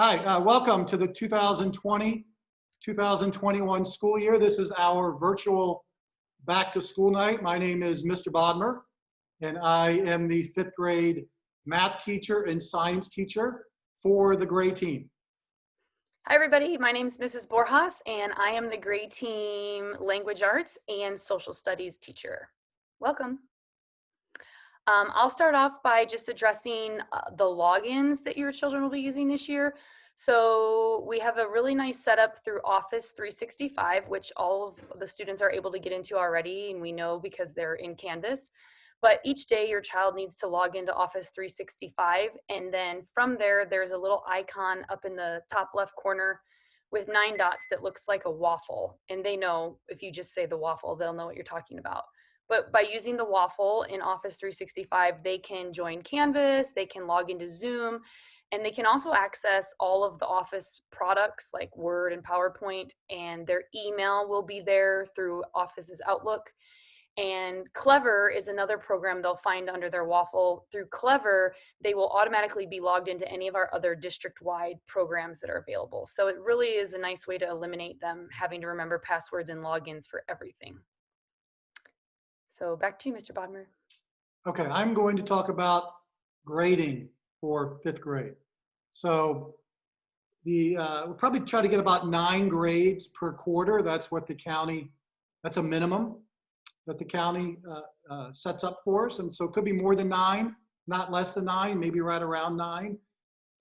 Hi, welcome to the 2020-2021 school year. This is our virtual back to school night. My name is Mr. Bodmer, and I am the fifth grade math teacher and science teacher for the grade team. Hi everybody, my name is Mrs. Borjas and I am the grade team language arts and social studies teacher. Welcome. I'll start off by just addressing the logins that your children will be using this year. So we have a really nice setup through Office 365, which all of the students are able to get into already, and we know because they're in Canvas. But each day your child needs to log into Office 365, and then from there, there's a little icon up in the top left corner with 9 dots that looks like a waffle. And they know, if you just say the waffle, they'll know what you're talking about. But by using the waffle in Office 365, they can join Canvas, they can log into Zoom, and they can also access all of the Office products like Word and PowerPoint, and their email will be there through Office's Outlook. And Clever is another program they'll find under their waffle. Through Clever, they will automatically be logged into any of our other district-wide programs that are available. So it really is a nice way to eliminate them having to remember passwords and logins for everything. So back to you, Mr. Bodmer. Okay, I'm going to talk about grading for fifth grade. So we'll probably try to get about 9 grades per quarter. That's what the county, that's a minimum that the county sets up for us. And so it could be more than 9, not less than 9, maybe right around 9.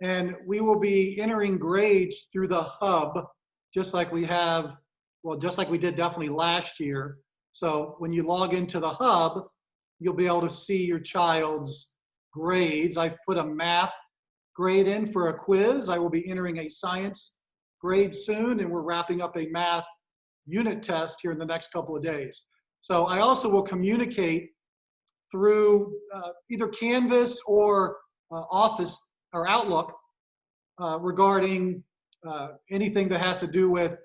And we will be entering grades through the hub, just like we have, well, just like we did definitely last year. So when you log into the hub, you'll be able to see your child's grades. I've put a math grade in for a quiz. I will be entering a science grade soon, and we're wrapping up a math unit test here in the next couple of days. So I also will communicate through either Canvas or Office or Outlook regarding anything that has to do with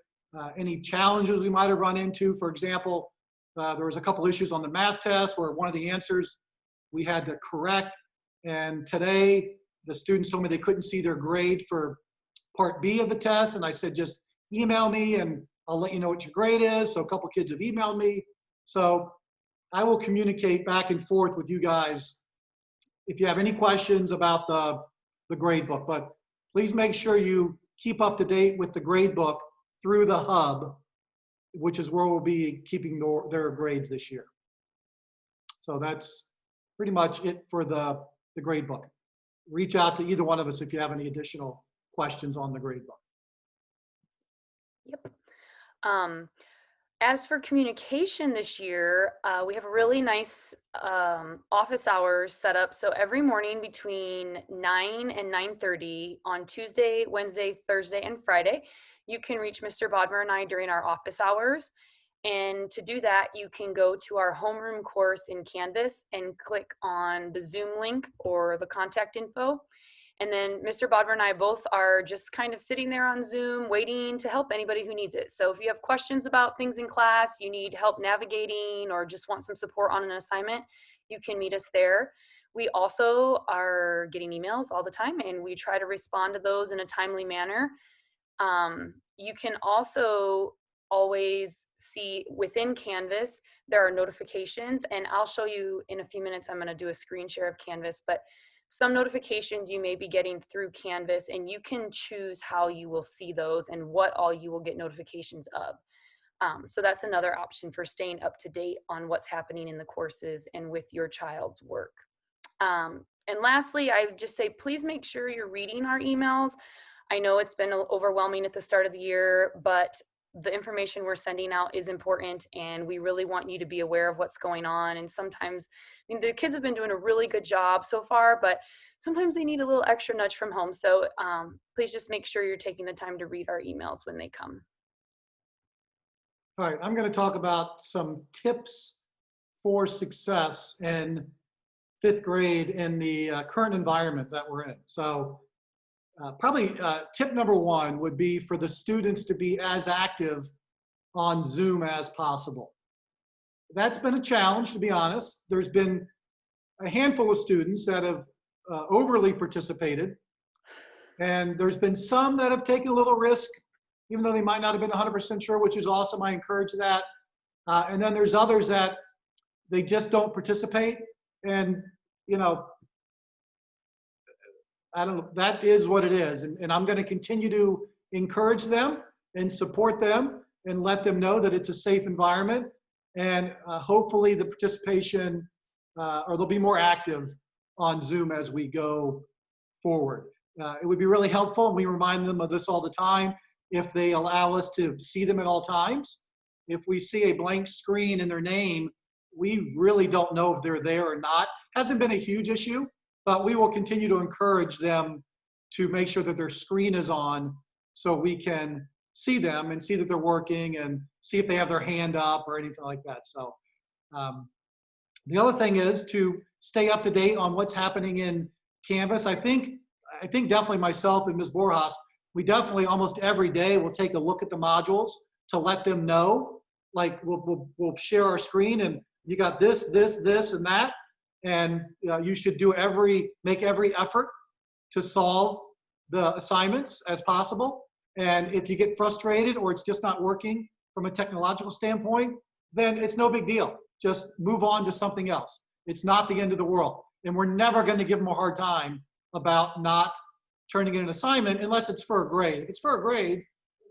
any challenges we might have run into. For example, there was a couple issues on the math test where one of the answers we had to correct. And today, the students told me they couldn't see their grade for part B of the test. And I said, just email me and I'll let you know what your grade is. So a couple kids have emailed me. So I will communicate back and forth with you guys if you have any questions about the grade book. But please make sure you keep up to date with the grade book through the hub, which is where we'll be keeping their grades this year. So that's pretty much it for the grade book. Reach out to either one of us if you have any additional questions on the grade book. Yep. As for communication this year, we have a really nice office hours set up. So every morning between 9 and 9:30 on Tuesday, Wednesday, Thursday, and Friday, you can reach Mr. Bodmer and I during our office hours. And to do that, you can go to our homeroom course in Canvas and click on the Zoom link or the contact info. And then Mr. Bodmer and I both are just kind of sitting there on Zoom waiting to help anybody who needs it. So if you have questions about things in class, you need help navigating, or just want some support on an assignment, you can meet us there. We also are getting emails all the time, and we try to respond to those in a timely manner. You can also always see within Canvas, there are notifications, and I'll show you in a few minutes. I'm going to do a screen share of Canvas, but some notifications you may be getting through Canvas, and you can choose how you will see those and what all you will get notifications of. So that's another option for staying up to date on what's happening in the courses and with your child's work. And lastly, I would just say, please make sure you're reading our emails. I know it's been overwhelming at the start of the year, but the information we're sending out is important, and we really want you to be aware of what's going on. And sometimes, I mean, the kids have been doing a really good job so far, but sometimes they need a little extra nudge from home. So please just make sure you're taking the time to read our emails when they come. All right, I'm going to talk about some tips for success in fifth grade in the current environment that we're in. So probably tip number 1 would be for the students to be as active on Zoom as possible. That's been a challenge, to be honest. There's been a handful of students that have overly participated And there's been some that have taken a little risk, even though they might not have been 100% sure, which is awesome. I encourage that. And then there's others that they just don't participate. And, you know, I don't know, that is what it is. And I'm going to continue to encourage them and support them and let them know that it's a safe environment. And hopefully the participation, or they'll be more active on Zoom as we go forward. It would be really helpful, and we remind them of this all the time, if they allow us to see them at all times. If we see a blank screen in their name, we really don't know if they're there or not. Hasn't been a huge issue, but we will continue to encourage them to make sure that their screen is on so we can see them and see that they're working and see if they have their hand up or anything like that. So the other thing is to stay up to date on what's happening in Canvas. I think definitely myself and Ms. Borjas, we definitely almost every day will take a look at the modules to let them know, like we'll share our screen and you got this, and that. And you should make every effort to solve the assignments as possible. And if you get frustrated or it's just not working from a technological standpoint, then it's no big deal. Just move on to something else. It's not the end of the world. And we're never going to give them a hard time about not turning in an assignment unless it's for a grade. If it's for a grade,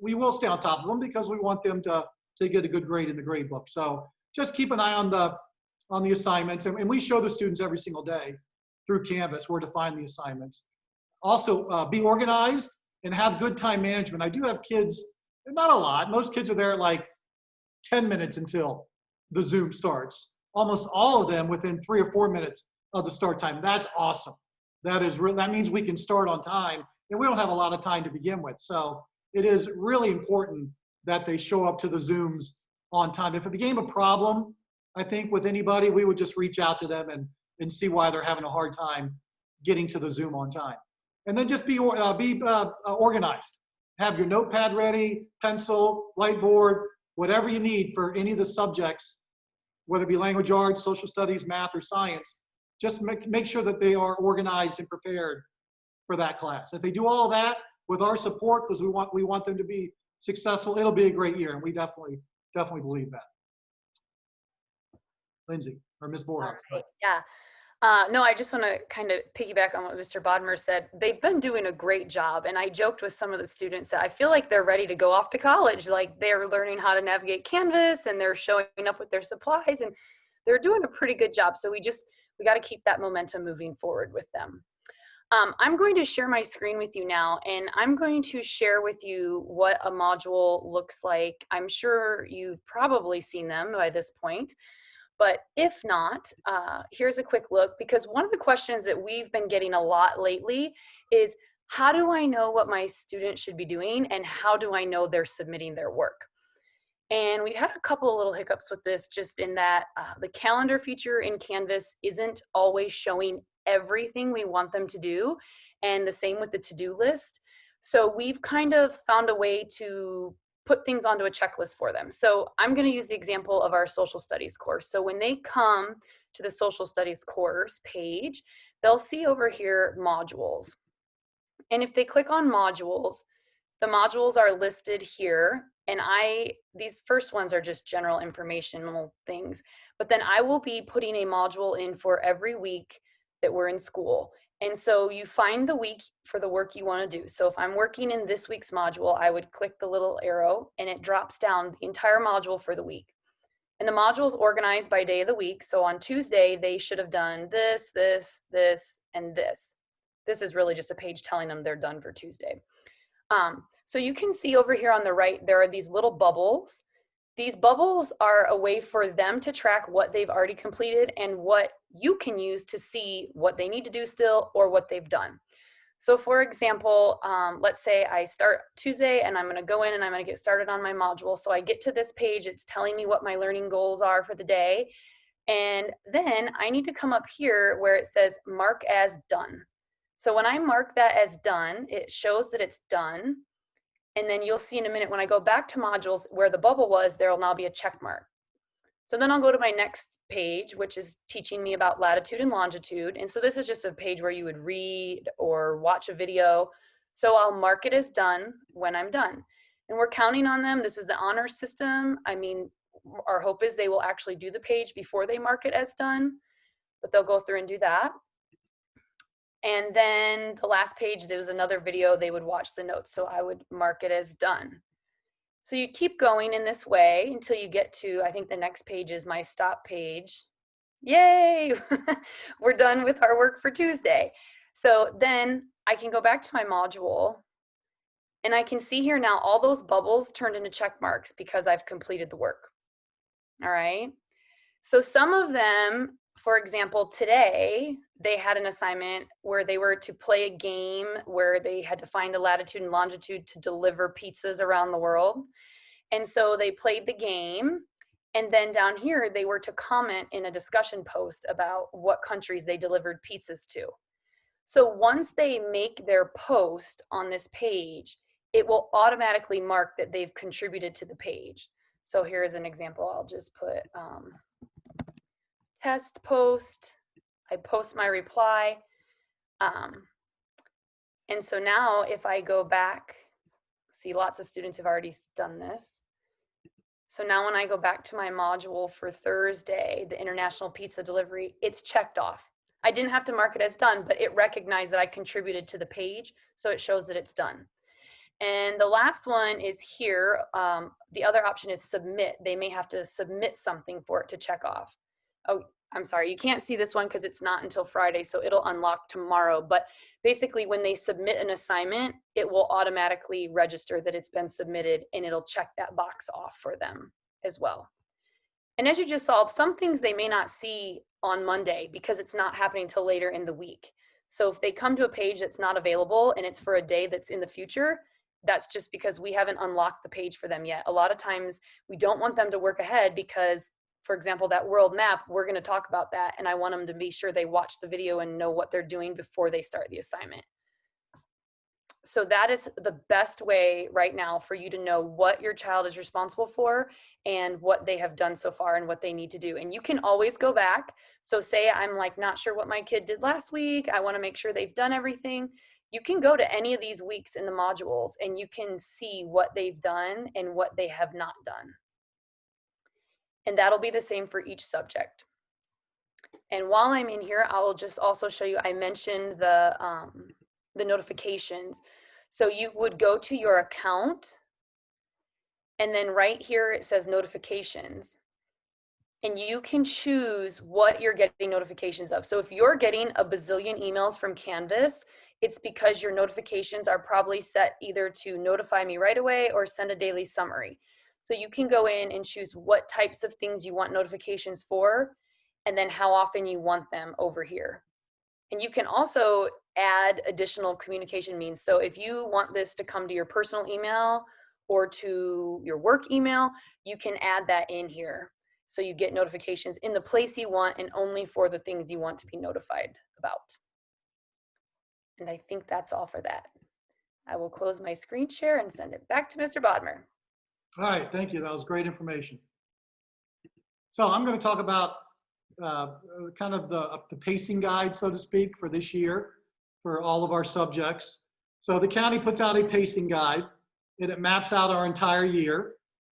we will stay on top of them because we want them to get a good grade in the grade book. So just keep an eye on the assignments. And we show the students every single day through Canvas where to find the assignments. Also, be organized and have good time management. I do have kids, not a lot. Most kids are there at like 10 minutes until the Zoom starts. Almost all of them within 3 or 4 minutes of the start time. That's awesome. That means we can start on time, and we don't have a lot of time to begin with. So it is really important that they show up to the Zooms on time. If it became a problem, I think with anybody, we would just reach out to them and see why they're having a hard time getting to the Zoom on time. And then just be organized. Have your notepad ready, pencil, whiteboard, whatever you need for any of the subjects, whether it be language arts, social studies, math, or science. Just make sure that they are organized and prepared for that class. If they do all that with our support, because we want them to be successful, it'll be a great year, and we definitely believe that. Lindsay, or Ms. Borjas. Right. Yeah. No, I just want to kind of piggyback on what Mr. Bodmer said. They've been doing a great job. And I joked with some of the students that I feel like they're ready to go off to college. Like they're learning how to navigate Canvas and they're showing up with their supplies and they're doing a pretty good job. So we got to keep that momentum moving forward with them. I'm going to share my screen with you now, and I'm going to share with you what a module looks like. I'm sure you've probably seen them by this point. But if not, here's a quick look, because one of the questions that we've been getting a lot lately is, how do I know what my students should be doing and how do I know they're submitting their work? And we had a couple of little hiccups with this, just in that the calendar feature in Canvas isn't always showing everything we want them to do, and the same with the to-do list. So we've kind of found a way to put things onto a checklist for them. So I'm going to use the example of our social studies course. So when they come to the social studies course page, they'll see over here modules. And if they click on modules, the modules are listed here. And these first ones are just general informational things, but then I will be putting a module in for every week that we're in school. And so you find the week for the work you want to do. So if I'm working in this week's module, I would click the little arrow and it drops down the entire module for the week. And the module is organized by day of the week. So on Tuesday, they should have done this, this, this, and this. This is really just a page telling them they're done for Tuesday. So you can see over here on the right, there are these little bubbles. These bubbles are a way for them to track what they've already completed and what you can use to see what they need to do still or what they've done. So for example, let's say I start Tuesday and I'm going to go in and I'm going to get started on my module. So I get to this page, it's telling me what my learning goals are for the day. And then I need to come up here where it says mark as done. So when I mark that as done, it shows that it's done. And then you'll see in a minute when I go back to modules where the bubble was, there will now be a check mark. So then I'll go to my next page, which is teaching me about latitude and longitude. And so this is just a page where you would read or watch a video So I'll mark it as done when I'm done. And we're counting on them. This is the honor system. I mean, our hope is they will actually do the page before they mark it as done, but they'll go through and do that. And then the last page, there was another video, they would watch the notes. So I would mark it as done. So you keep going in this way until you get to, I think the next page is my stop page. Yay! We're done with our work for Tuesday. So then I can go back to my module and I can see here now all those bubbles turned into check marks because I've completed the work. All right. So some of them, for example, today they had an assignment where they were to play a game where they had to find the latitude and longitude to deliver pizzas around the world. And so they played the game. And then down here, they were to comment in a discussion post about what countries they delivered pizzas to. So once they make their post on this page, it will automatically mark that they've contributed to the page. So here's an example. I'll just put test post. I post my reply. And so now if I go back, see lots of students have already done this. So now when I go back to my module for Thursday, the international pizza delivery, it's checked off. I didn't have to mark it as done, but it recognized that I contributed to the page, so it shows that it's done. And the last one is here. The other option is submit. They may have to submit something for it to check off. Oh, I'm sorry, you can't see this one because it's not until Friday, so it'll unlock tomorrow. But basically when they submit an assignment, it will automatically register that it's been submitted and it'll check that box off for them as well. And as you just saw, some things they may not see on Monday because it's not happening till later in the week. So if they come to a page that's not available and it's for a day that's in the future, that's just because we haven't unlocked the page for them yet. A lot of times we don't want them to work ahead because, for example, that world map, we're going to talk about that. And I want them to be sure they watch the video and know what they're doing before they start the assignment. So that is the best way right now for you to know what your child is responsible for and what they have done so far and what they need to do. And you can always go back. So say I'm like not sure what my kid did last week. I want to make sure they've done everything. You can go to any of these weeks in the modules and you can see what they've done and what they have not done. And that'll be the same for each subject. And while I'm in here, I will just also show you, I mentioned the notifications. So you would go to your account and then right here it says notifications. And you can choose what you're getting notifications of. So if you're getting a bazillion emails from Canvas, it's because your notifications are probably set either to notify me right away or send a daily summary. So you can go in and choose what types of things you want notifications for, and then how often you want them over here. And you can also add additional communication means. So if you want this to come to your personal email or to your work email, you can add that in here. So you get notifications in the place you want and only for the things you want to be notified about. And I think that's all for that. I will close my screen share and send it back to Mr. Bodmer. All right, thank you. That was great information. So I'm going to talk about kind of the pacing guide, so to speak, for this year for all of our subjects. So the county puts out a pacing guide and it maps out our entire year.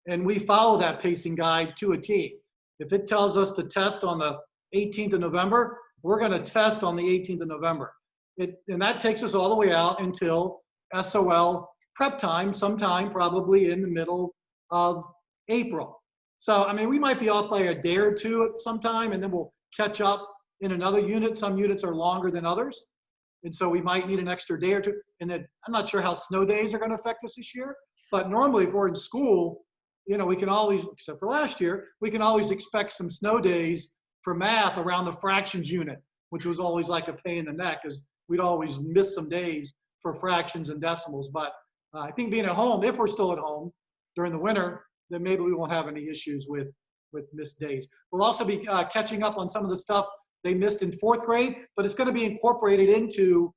And we follow that pacing guide to a T. If it tells us to test on the 18th of November, we're going to test on the 18th of November. And that takes us all the way out until SOL prep time, sometime probably in the middle of April. So, I mean, we might be off by a day or two at some time, and then we'll catch up in another unit. Some units are longer than others. And so we might need an extra day or two. And then I'm not sure how snow days are going to affect us this year. But normally if we're in school, you know, we can always, except for last year, we can always expect some snow days for math around the fractions unit, which was always like a pain in the neck because we'd always miss some days for fractions and decimals. But I think being at home, if we're still at home during the winter, then maybe we won't have any issues with missed days. We'll also be catching up on some of the stuff they missed in 4th grade, but it's going to be incorporated into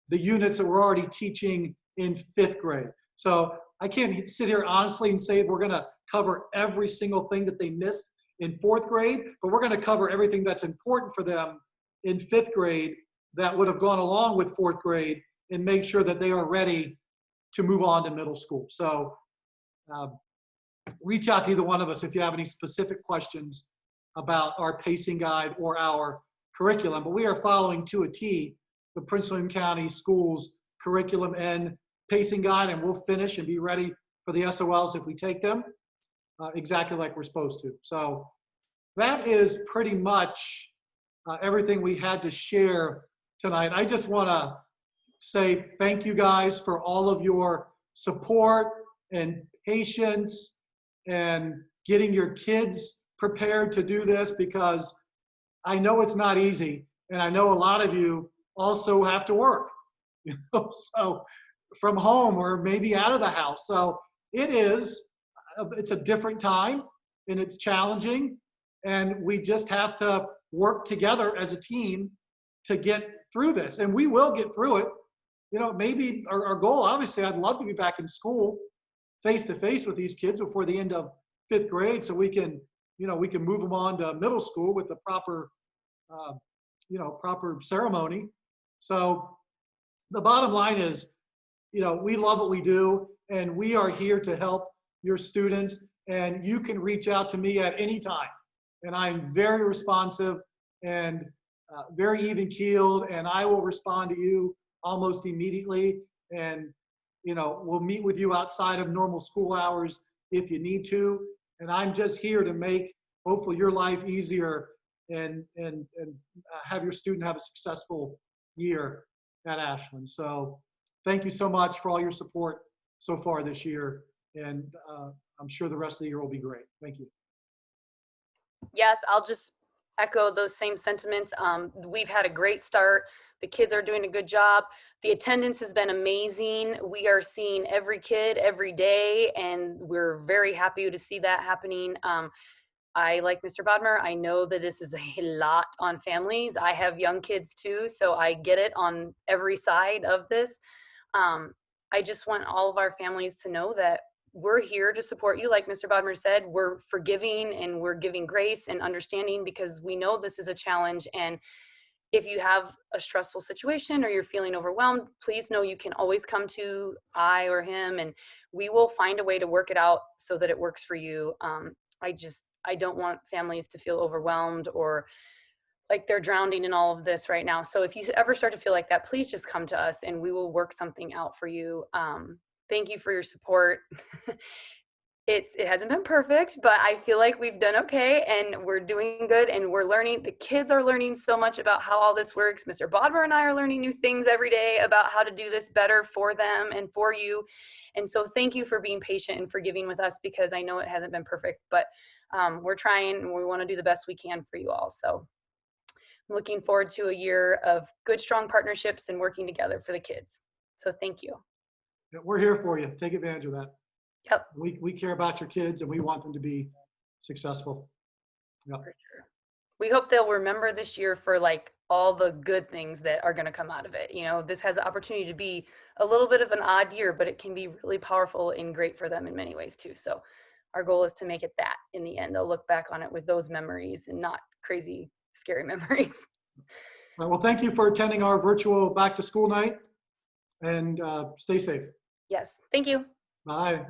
the units that we're already teaching in 5th grade. So I can't sit here honestly and say we're going to cover every single thing that they missed in 4th grade, but we're going to cover everything that's important for them in 5th grade that would have gone along with 4th grade and make sure that they are ready to move on to middle school. So reach out to either one of us if you have any specific questions about our pacing guide or our curriculum. But we are following to a T the Prince William County Schools curriculum and pacing guide, and we'll finish and be ready for the SOLs if we take them exactly like we're supposed to. So that is pretty much everything we had to share tonight. I just want to say thank you guys for all of your support and patience and getting your kids prepared to do this, because I know it's not easy, and I know a lot of you also have to work, so from home or maybe out of the house. So it's a different time, and it's challenging, and we just have to work together as a team to get through this, and we will get through it. Maybe our goal, obviously, I'd love to be back in school face to face with these kids before the end of 5th grade, so we can move them on to middle school with the proper ceremony. So the bottom line is, we love what we do, and we are here to help your students, and you can reach out to me at any time, and I'm very responsive and very even-keeled, and I will respond to you almost immediately. And we'll meet with you outside of normal school hours if you need to. And I'm just here to make hopefully your life easier and have your student have a successful year at Ashland. So thank you so much for all your support so far this year, and I'm sure the rest of the year will be great. Thank you. Yes, I'll just echo those same sentiments. We've had a great start. The kids are doing a good job. The attendance has been amazing. We are seeing every kid every day, and we're very happy to see that happening. I, like Mr. Bodmer, I know that this is a lot on families. I have young kids too, so I get it on every side of this. I just want all of our families to know that we're here to support you. Like Mr. Bodmer said, we're forgiving and we're giving grace and understanding, because we know this is a challenge. And if you have a stressful situation or you're feeling overwhelmed, please know you can always come to I or him, and we will find a way to work it out so that it works for you. I don't want families to feel overwhelmed or like they're drowning in all of this right now. So if you ever start to feel like that, please just come to us and we will work something out for you. Thank you for your support. It hasn't been perfect, but I feel like we've done okay, and we're doing good, and we're learning. The kids are learning so much about how all this works. Mr. Bodmer and I are learning new things every day about how to do this better for them and for you. And so thank you for being patient and forgiving with us, because I know it hasn't been perfect, but we're trying, and we want to do the best we can for you all. So I'm looking forward to a year of good, strong partnerships and working together for the kids. So thank you. Yeah, we're here for you. Take advantage of that. Yep. We care about your kids, and we want them to be successful. Yep. For sure. We hope they'll remember this year for like all the good things that are going to come out of it. This has the opportunity to be a little bit of an odd year, but it can be really powerful and great for them in many ways too. So our goal is to make it that in the end. They'll look back on it with those memories and not crazy, scary memories. All right, well, thank you for attending our virtual back to school night, and stay safe. Yes. Thank you. Bye.